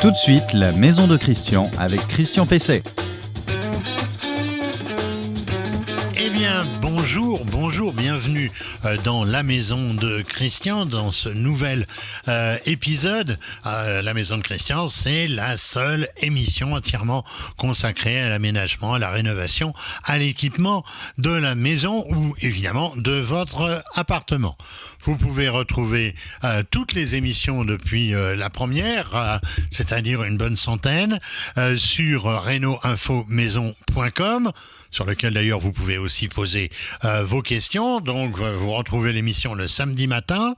Tout de suite, la maison de Christian avec Christian Pesset. Eh bien, bonjour, bienvenue dans la maison de Christian, dans ce nouvel épisode. La maison de Christian, c'est la seule émission entièrement consacrée à l'aménagement, à la rénovation, à l'équipement de la maison ou évidemment de votre appartement. Vous pouvez retrouver toutes les émissions depuis la première, c'est-à-dire une bonne centaine, sur reno-info-maison.com, sur lequel d'ailleurs vous pouvez aussi poser vos questions. Donc vous retrouvez l'émission le samedi matin,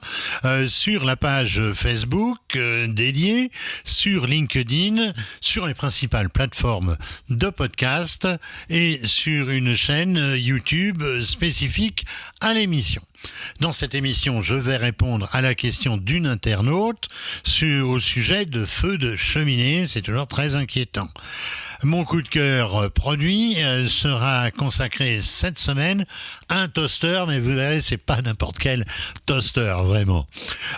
sur la page Facebook dédiée, sur LinkedIn, sur les principales plateformes de podcast et sur une chaîne YouTube spécifique à l'émission. Dans cette émission, je vais répondre à la question d'une internaute au sujet de feux de cheminée. C'est toujours très inquiétant. Mon coup de cœur produit sera consacré cette semaine à un toaster, mais vous verrez, c'est pas n'importe quel toaster, vraiment.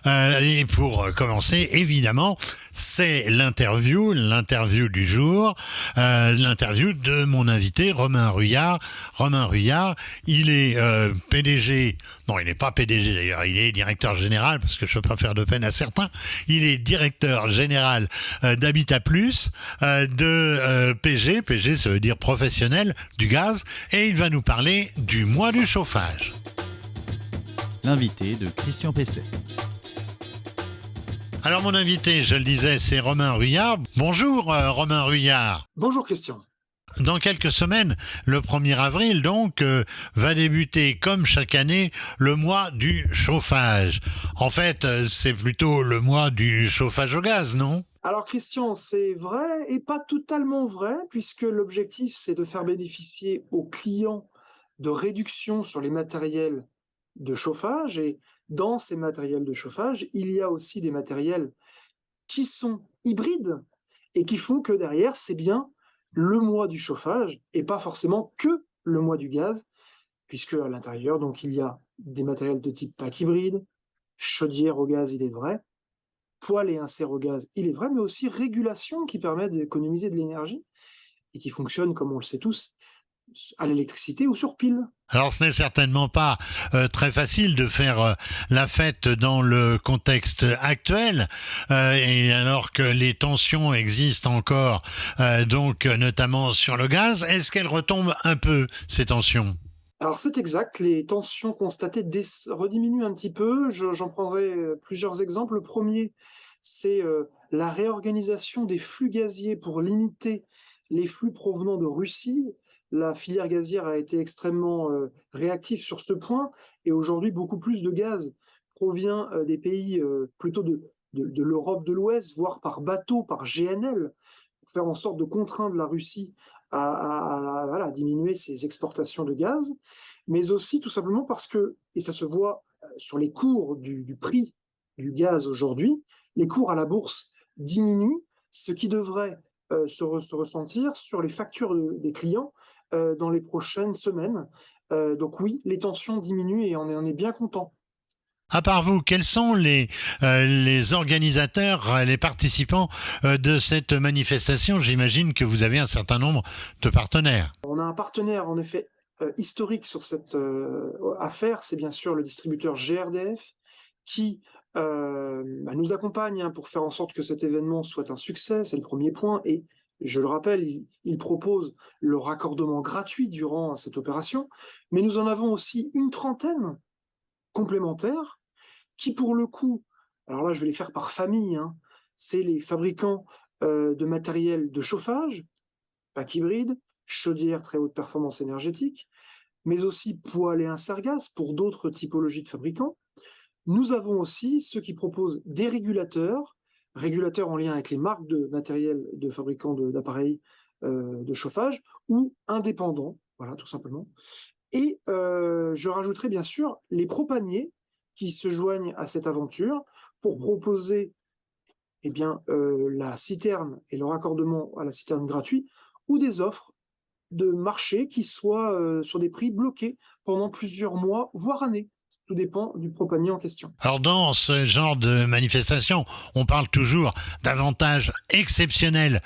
Et pour commencer, évidemment, c'est l'interview du jour, l'interview de mon invité, Romain Ruyard. Romain Ruyard, il est PDG, non, il n'est pas PDG d'ailleurs, il est directeur général, parce que je ne peux pas faire de peine à certains, il est directeur général d'Habitat Plus, de PG, ça veut dire professionnel du gaz, et il va nous parler du mois du chauffage. L'invité de Christian Pesset. Alors mon invité, je le disais, c'est Romain Ruyard. Bonjour Romain Ruyard. Bonjour Christian. Dans quelques semaines, le 1er avril donc, va débuter comme chaque année le mois du chauffage. En fait, c'est plutôt le mois du chauffage au gaz, non ? Alors Christian, c'est vrai et pas totalement vrai, puisque l'objectif c'est de faire bénéficier aux clients de réductions sur les matériels de chauffage, et dans ces matériels de chauffage, il y a aussi des matériels qui sont hybrides et qui font que derrière, c'est bien le mois du chauffage et pas forcément que le mois du gaz, puisque à l'intérieur, donc, il y a des matériels de type pack hybride, chaudière au gaz, il est vrai, poêle et insert au gaz, il est vrai, mais aussi régulation qui permet d'économiser de l'énergie et qui fonctionne, comme on le sait tous, à l'électricité ou sur pile. Alors ce n'est certainement pas très facile de faire la fête dans le contexte actuel, et alors que les tensions existent encore, donc notamment sur le gaz. Est-ce qu'elles retombent un peu, ces tensions ? Alors c'est exact, les tensions constatées rediminuent un petit peu. J'en prendrai plusieurs exemples. Le premier, c'est la réorganisation des flux gaziers pour limiter les flux provenant de Russie. La filière gazière a été extrêmement réactive sur ce point, et aujourd'hui beaucoup plus de gaz provient des pays plutôt de l'Europe de l'Ouest, voire par bateau, par GNL, pour faire en sorte de contraindre la Russie à diminuer ses exportations de gaz, mais aussi tout simplement parce que, et ça se voit sur les cours du prix du gaz aujourd'hui, les cours à la bourse diminuent, ce qui devrait se ressentir sur les factures des clients dans les prochaines semaines. Donc oui, les tensions diminuent et on est bien content. À part vous, quels sont les organisateurs, les participants de cette manifestation ? J'imagine que vous avez un certain nombre de partenaires. On a un partenaire en effet historique sur cette affaire, c'est bien sûr le distributeur GRDF qui nous accompagne pour faire en sorte que cet événement soit un succès, c'est le premier point, et je le rappelle, il propose le raccordement gratuit durant cette opération, mais nous en avons aussi une trentaine complémentaires qui, pour le coup, alors là je vais les faire par famille, hein, c'est les fabricants de matériel de chauffage, pack hybride, chaudière très haute performance énergétique, mais aussi poêle et insert gaz pour d'autres typologies de fabricants. Nous avons aussi ceux qui proposent des régulateurs en lien avec les marques de matériel de fabricants d'appareils de chauffage, ou indépendants, voilà, tout simplement. Et je rajouterai bien sûr les propaniers qui se joignent à cette aventure pour proposer la citerne et le raccordement à la citerne gratuit, ou des offres de marché qui soient sur des prix bloqués pendant plusieurs mois, voire années. Tout dépend du propanier en question. Alors dans ce genre de manifestation, on parle toujours d'avantages exceptionnels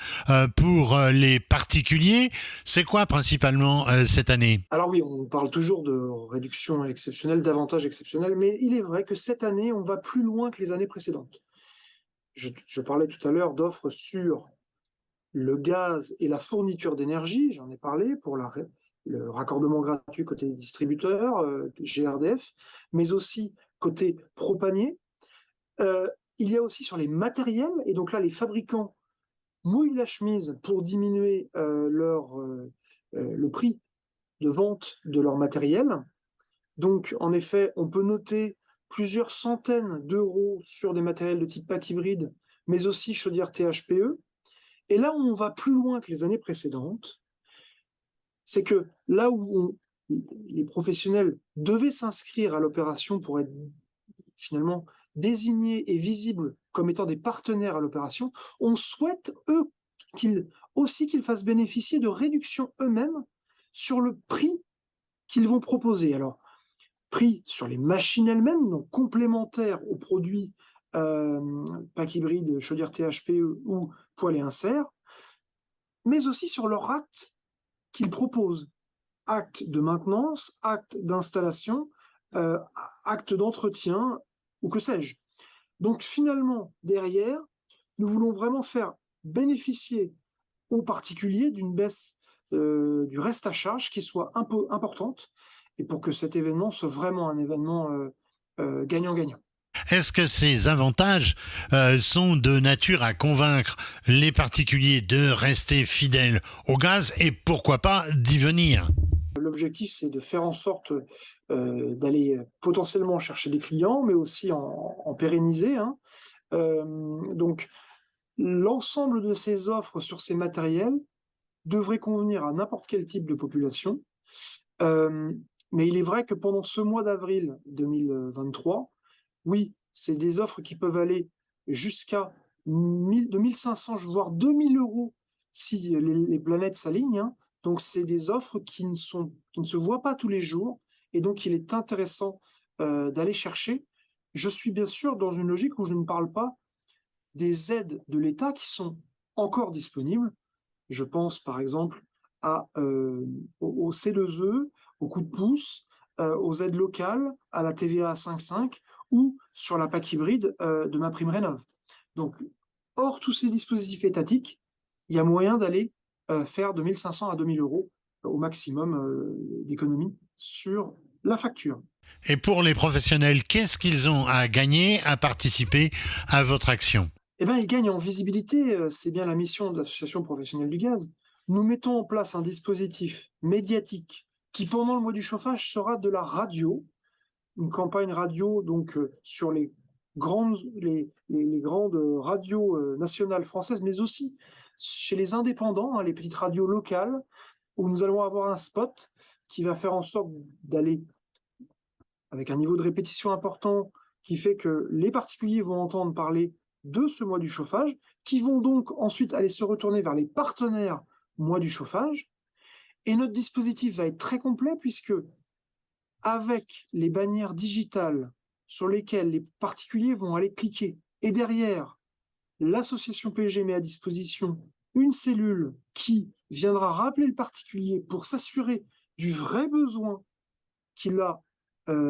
pour les particuliers. C'est quoi principalement cette année? Alors oui, on parle toujours de réduction exceptionnelle, d'avantages exceptionnels, mais il est vrai que cette année, on va plus loin que les années précédentes. Je parlais tout à l'heure d'offres sur le gaz et la fourniture d'énergie, j'en ai parlé pour le raccordement gratuit côté distributeur, GRDF, mais aussi côté propanier. Il y a aussi sur les matériels, et donc là, les fabricants mouillent la chemise pour diminuer le prix de vente de leur matériel. Donc, en effet, on peut noter plusieurs centaines d'euros sur des matériels de type pack hybride, mais aussi chaudière THPE. Et là où on va plus loin que les années précédentes, c'est que là où les professionnels devaient s'inscrire à l'opération pour être finalement désignés et visibles comme étant des partenaires à l'opération, on souhaite, eux, qu'ils fassent bénéficier de réductions eux-mêmes sur le prix qu'ils vont proposer. Alors, prix sur les machines elles-mêmes, donc complémentaires aux produits pack hybride, chaudière THPE ou poêle et insert, mais aussi sur leur acte qu'ils proposent. Acte de maintenance, acte d'installation, euh, acte d'entretien, ou que sais-je. Donc finalement, derrière, nous voulons vraiment faire bénéficier aux particuliers d'une baisse du reste à charge qui soit un peu importante, et pour que cet événement soit vraiment un événement gagnant-gagnant. Est-ce que ces avantages sont de nature à convaincre les particuliers de rester fidèles au gaz et pourquoi pas d'y venir? L'objectif, c'est de faire en sorte d'aller potentiellement chercher des clients, mais aussi en pérenniser, hein. Donc, l'ensemble de ces offres sur ces matériels devrait convenir à n'importe quel type de population. Mais il est vrai que pendant ce mois d'avril 2023, oui, c'est des offres qui peuvent aller jusqu'à 1500, voire 2000 euros si les planètes s'alignent, hein. Donc, c'est des offres qui ne se voient pas tous les jours, et donc il est intéressant d'aller chercher. Je suis bien sûr dans une logique où je ne parle pas des aides de l'État qui sont encore disponibles. Je pense par exemple au C2E, au coup de pouce, aux aides locales, à la TVA à 5,5 ou sur la PAC hybride de MaPrimeRénov'. Donc, hors tous ces dispositifs étatiques, il y a moyen d'aller faire de 1500 à 2000 euros au maximum d'économie sur la facture. Et pour les professionnels, qu'est-ce qu'ils ont à gagner à participer à votre action? Eh bien, ils gagnent en visibilité, c'est bien la mission de l'Association professionnelle du gaz. Nous mettons en place un dispositif médiatique qui, pendant le mois du chauffage, sera de la radio, une campagne radio donc sur les grandes radios nationales françaises, mais aussi chez les indépendants, hein, les petites radios locales, où nous allons avoir un spot qui va faire en sorte d'aller avec un niveau de répétition important qui fait que les particuliers vont entendre parler de ce mois du chauffage, qui vont donc ensuite aller se retourner vers les partenaires mois du chauffage. Et notre dispositif va être très complet puisque, avec les bannières digitales sur lesquelles les particuliers vont aller cliquer, et derrière, l'association PSG met à disposition une cellule qui viendra rappeler le particulier pour s'assurer du vrai besoin qu'il a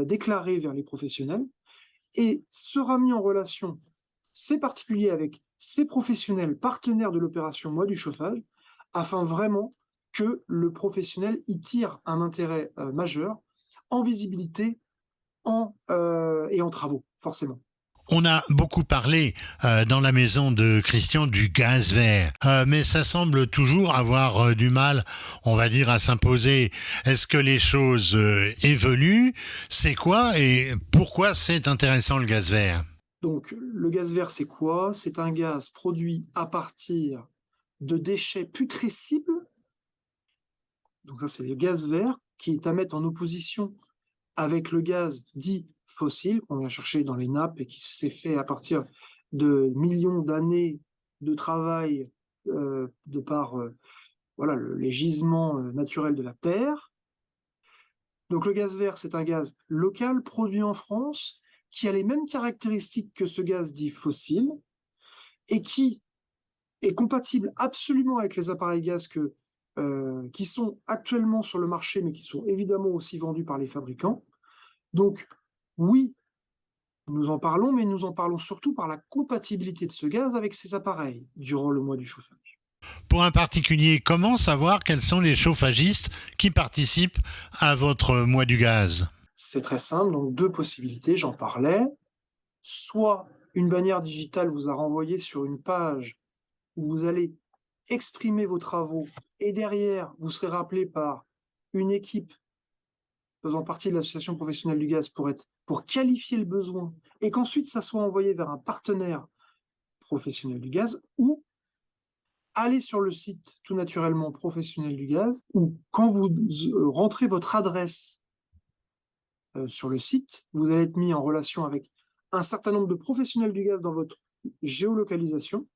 déclaré vers les professionnels, et sera mis en relation ces particuliers avec ces professionnels partenaires de l'opération Mois du chauffage, afin vraiment que le professionnel y tire un intérêt majeur en visibilité et en travaux, forcément. On a beaucoup parlé dans la maison de Christian du gaz vert, mais ça semble toujours avoir du mal, on va dire, à s'imposer. Est-ce que les choses évoluent? C'est quoi et pourquoi c'est intéressant le gaz vert? Donc, le gaz vert, c'est quoi? C'est un gaz produit à partir de déchets putrescibles. Donc ça, c'est le gaz vert qui est à mettre en opposition avec le gaz dit fossile qu'on vient chercher dans les nappes et qui s'est fait à partir de millions d'années de travail de par voilà, les gisements naturels de la Terre. Donc le gaz vert, c'est un gaz local, produit en France, qui a les mêmes caractéristiques que ce gaz dit fossile, et qui est compatible absolument avec les appareils gaz qui sont actuellement sur le marché, mais qui sont évidemment aussi vendus par les fabricants. Donc oui, nous en parlons, mais nous en parlons surtout par la compatibilité de ce gaz avec ces appareils durant le mois du chauffage. Pour un particulier, comment savoir quels sont les chauffagistes qui participent à votre mois du gaz? C'est très simple, donc 2 possibilités, j'en parlais. Soit une bannière digitale vous a renvoyé sur une page où vous allez exprimer vos travaux et derrière, vous serez rappelé par une équipe faisant partie de l'association professionnelle du gaz pour qualifier le besoin et qu'ensuite ça soit envoyé vers un partenaire professionnel du gaz, ou aller sur le site tout naturellement professionnel du gaz, où quand vous rentrez votre adresse sur le site, vous allez être mis en relation avec un certain nombre de professionnels du gaz dans votre géolocalisation,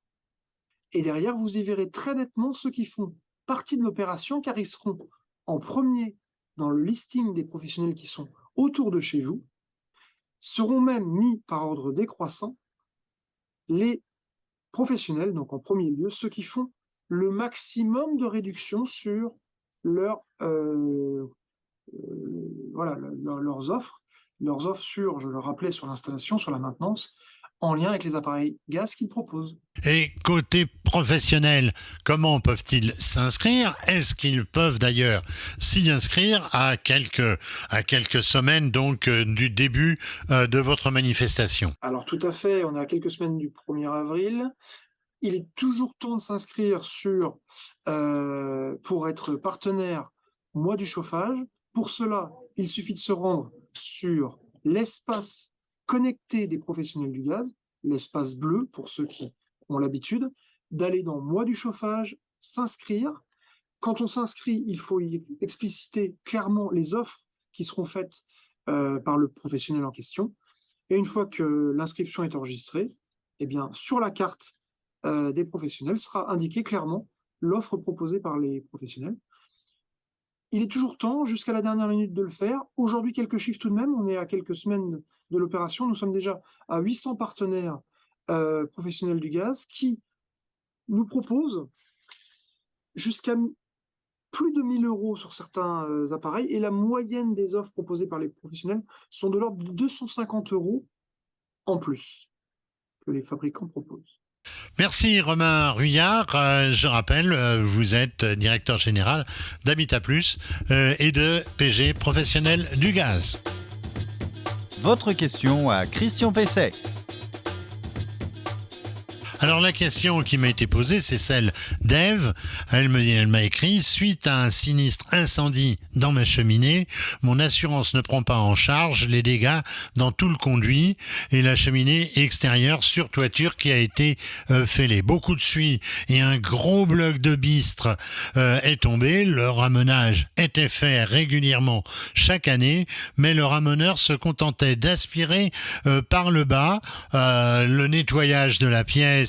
et derrière, vous y verrez très nettement ceux qui font partie de l'opération, car ils seront en premier dans le listing des professionnels qui sont autour de chez vous, seront même mis par ordre décroissant les professionnels, donc en premier lieu, ceux qui font le maximum de réduction sur leurs offres sur, je le rappelais, sur l'installation, sur la maintenance, en lien avec les appareils gaz qu'ils proposent. Et côté professionnel, comment peuvent-ils s'inscrire? Est-ce qu'ils peuvent d'ailleurs s'y inscrire à quelques semaines donc du début de votre manifestation? Alors tout à fait, on est à quelques semaines du 1er avril. Il est toujours temps de s'inscrire pour être partenaire mois du chauffage. Pour cela, il suffit de se rendre sur l'espace connecté des professionnels du gaz, l'espace bleu pour ceux qui ont l'habitude, d'aller dans mois du chauffage, s'inscrire. Quand on s'inscrit, il faut y expliciter clairement les offres qui seront faites par le professionnel en question. Et une fois que l'inscription est enregistrée, eh bien, sur la carte des professionnels sera indiquée clairement l'offre proposée par les professionnels. Il est toujours temps, jusqu'à la dernière minute, de le faire. Aujourd'hui, quelques chiffres tout de même. On est à quelques semaines de l'opération. Nous sommes déjà à 800 partenaires professionnels du gaz qui nous proposent jusqu'à plus de 1 000 € sur certains appareils. Et la moyenne des offres proposées par les professionnels sont de l'ordre de 250 € en plus que les fabricants proposent. Merci Romain Ruyard. Je rappelle, vous êtes directeur général d'Habitat Plus et de PG Professionnel du Gaz. Votre question à Christian Pesset. Alors la question qui m'a été posée, c'est celle d'Ève. Elle m'a écrit: suite à un sinistre incendie dans ma cheminée, mon assurance ne prend pas en charge les dégâts dans tout le conduit et la cheminée extérieure sur toiture qui a été fêlée. Beaucoup de suie et un gros bloc de bistre est tombé. Le ramenage était fait régulièrement chaque année, mais le ramoneur se contentait d'aspirer par le bas. Le nettoyage de la pièce,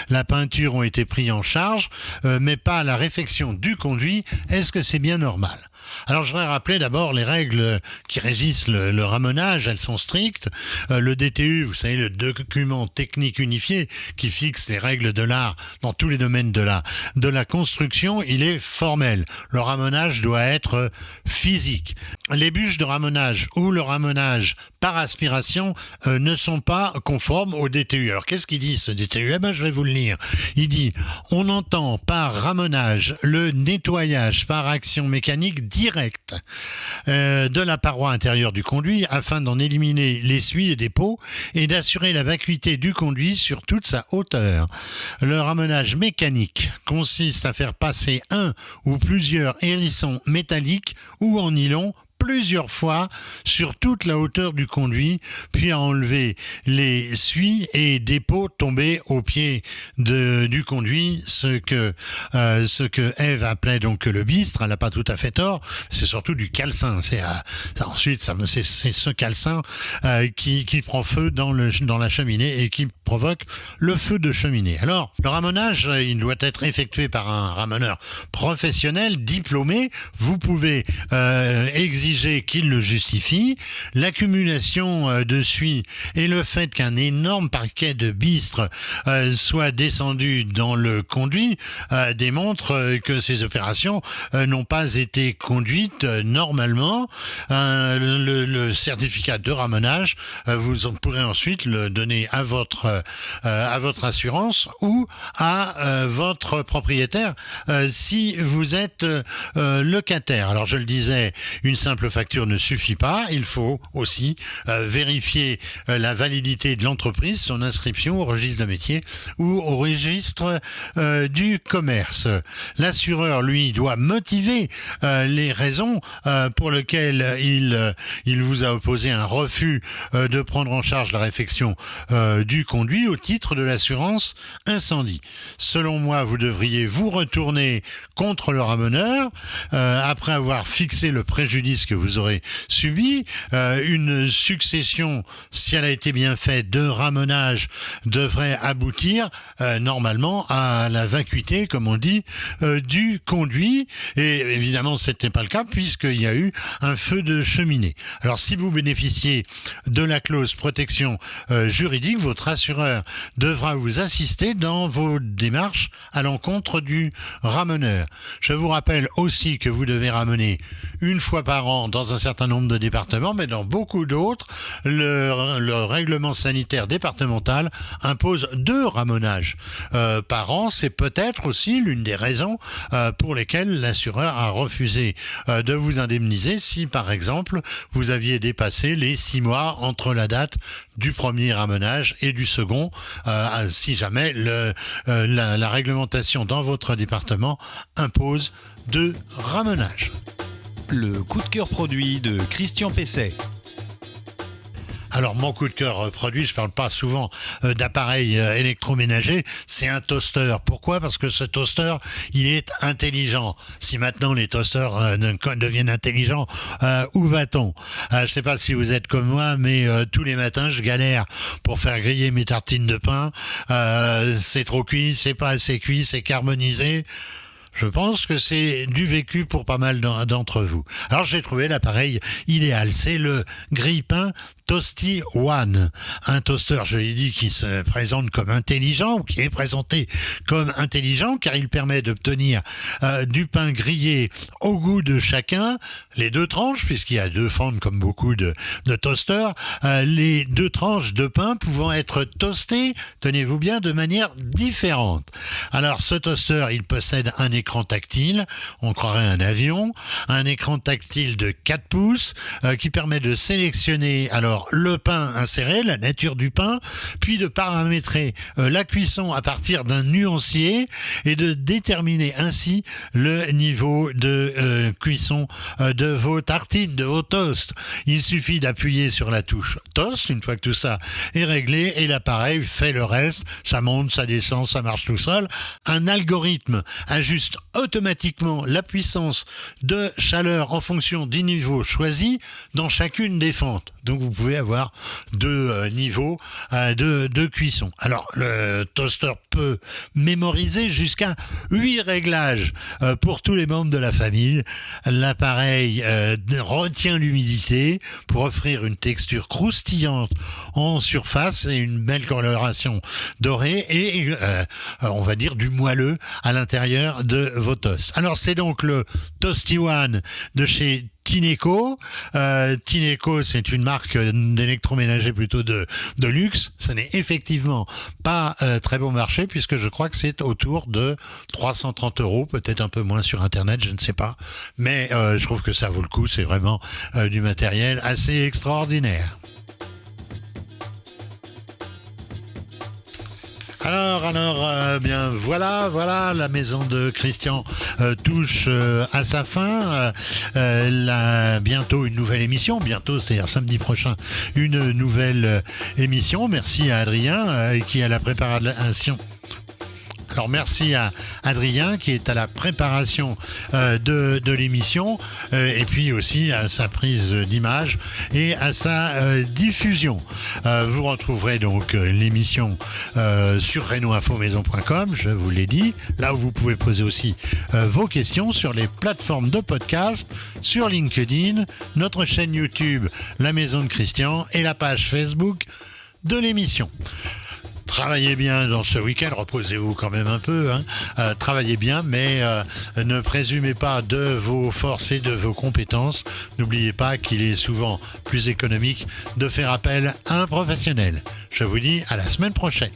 la peinture ont été pris en charge, mais pas la réfection du conduit. Est-ce que c'est bien normal? Alors je voudrais rappeler d'abord les règles qui régissent le ramonage. Elles sont strictes. Le DTU, vous savez, le document technique unifié qui fixe les règles de l'art dans tous les domaines de la construction, il est formel. Le ramonage doit être physique. Les bûches de ramonage ou le ramonage par aspiration ne sont pas conformes au DTU. Alors qu'est-ce qu'il dit ce DTU? Je vais vous le lire. Il dit: on entend par ramonage le nettoyage par action mécanique directe de la paroi intérieure du conduit afin d'en éliminer l'essuie et des pots et d'assurer la vacuité du conduit sur toute sa hauteur. Le ramonage mécanique consiste à faire passer un ou plusieurs hérissons métalliques ou en nylon plusieurs fois sur toute la hauteur du conduit, puis à enlever les suies et dépôts tombés au pied du conduit, ce que Ève appelait donc le bistre. Elle n'a pas tout à fait tort, c'est surtout du calcin. C'est ce calcin qui prend feu dans la cheminée et qui provoque le feu de cheminée. Alors, le ramonage, il doit être effectué par un ramoneur professionnel, diplômé. Vous pouvez exiger exiger qu'il le justifie. L'accumulation de suie et le fait qu'un énorme paquet de bistres soit descendu dans le conduit démontrent que ces opérations n'ont pas été conduites normalement. Le certificat de ramonage, vous en pourrez ensuite le donner à votre assurance ou à votre propriétaire si vous êtes locataire. Alors je le disais, une simple facture ne suffit pas, il faut aussi vérifier la validité de l'entreprise, son inscription au registre de métier ou au registre du commerce. L'assureur, lui, doit motiver les raisons pour lesquelles il vous a opposé un refus de prendre en charge la réfection du conduit au titre de l'assurance incendie. Selon moi, vous devriez vous retourner contre le ramoneur après avoir fixé le préjudice que vous aurez subi. Une succession, si elle a été bien faite, de ramonage devrait aboutir normalement à la vacuité, comme on dit, du conduit. Et évidemment, ce n'était pas le cas puisqu'il y a eu un feu de cheminée. Alors, si vous bénéficiez de la clause protection juridique, votre assureur devra vous assister dans vos démarches à l'encontre du ramoneur. Je vous rappelle aussi que vous devez ramener une fois par an dans un certain nombre de départements, mais dans beaucoup d'autres, le règlement sanitaire départemental impose 2 ramonages par an. C'est peut-être aussi l'une des raisons pour lesquelles l'assureur a refusé de vous indemniser si, par exemple, vous aviez dépassé les 6 mois entre la date du premier ramonage et du second, si jamais la réglementation dans votre département impose 2 ramonages. Le coup de cœur produit de Christian Pesset. Alors, mon coup de cœur produit, je parle pas souvent d'appareils électroménagers, c'est un toaster. Pourquoi ? Parce que ce toaster, il est intelligent. Si maintenant les toasters deviennent intelligents, où va-t-on ? Je sais pas si vous êtes comme moi, mais tous les matins, je galère pour faire griller mes tartines de pain. C'est trop cuit, c'est pas assez cuit, c'est carbonisé. Je pense que c'est du vécu pour pas mal d'entre vous. Alors j'ai trouvé l'appareil idéal, c'est le grille-pain Toasty One, un toaster, je l'ai dit, qui se présente comme intelligent, ou qui est présenté comme intelligent, car il permet d'obtenir du pain grillé au goût de chacun, les 2 tranches, puisqu'il y a 2 fentes comme beaucoup de toasters, les 2 tranches de pain pouvant être toastées, tenez-vous bien, de manière différente. Alors ce toaster, il possède un écran tactile, on croirait un avion, un écran tactile de 4 pouces qui permet de sélectionner alors le pain inséré, la nature du pain, puis de paramétrer la cuisson à partir d'un nuancier et de déterminer ainsi le niveau de cuisson de vos tartines, de vos toasts. Il suffit d'appuyer sur la touche toast, une fois que tout ça est réglé, et l'appareil fait le reste, ça monte, ça descend, ça marche tout seul. Un algorithme ajuste automatiquement la puissance de chaleur en fonction du niveau choisi dans chacune des fentes. Donc vous pouvez avoir 2 niveaux de cuisson. Alors le toaster peut mémoriser jusqu'à 8 réglages pour tous les membres de la famille. L'appareil retient l'humidité pour offrir une texture croustillante en surface et une belle coloration dorée et on va dire du moelleux à l'intérieur de vos toasts. Alors c'est donc le Toasty One de chez Tineco. Tineco, c'est une marque d'électroménager plutôt de luxe. Ce n'est effectivement pas très bon marché puisque je crois que c'est autour de 330 €, peut-être un peu moins sur Internet, je ne sais pas. Mais je trouve que ça vaut le coup, c'est vraiment du matériel assez extraordinaire. Alors, bien voilà, la maison de Christian touche à sa fin. Bientôt une nouvelle émission, c'est-à-dire samedi prochain, une nouvelle émission. Merci à Adrien qui est à la préparation Alors merci à Adrien qui est à la préparation de l'émission et puis aussi à sa prise d'image et à sa diffusion. Vous retrouverez donc l'émission sur renoinfomaison.com, je vous l'ai dit, là où vous pouvez poser aussi vos questions sur les plateformes de podcast, sur LinkedIn, notre chaîne YouTube La Maison de Christian et la page Facebook de l'émission. Travaillez bien dans ce week-end, reposez-vous quand même un peu, travaillez bien, mais ne présumez pas de vos forces et de vos compétences. N'oubliez pas qu'il est souvent plus économique de faire appel à un professionnel. Je vous dis à la semaine prochaine.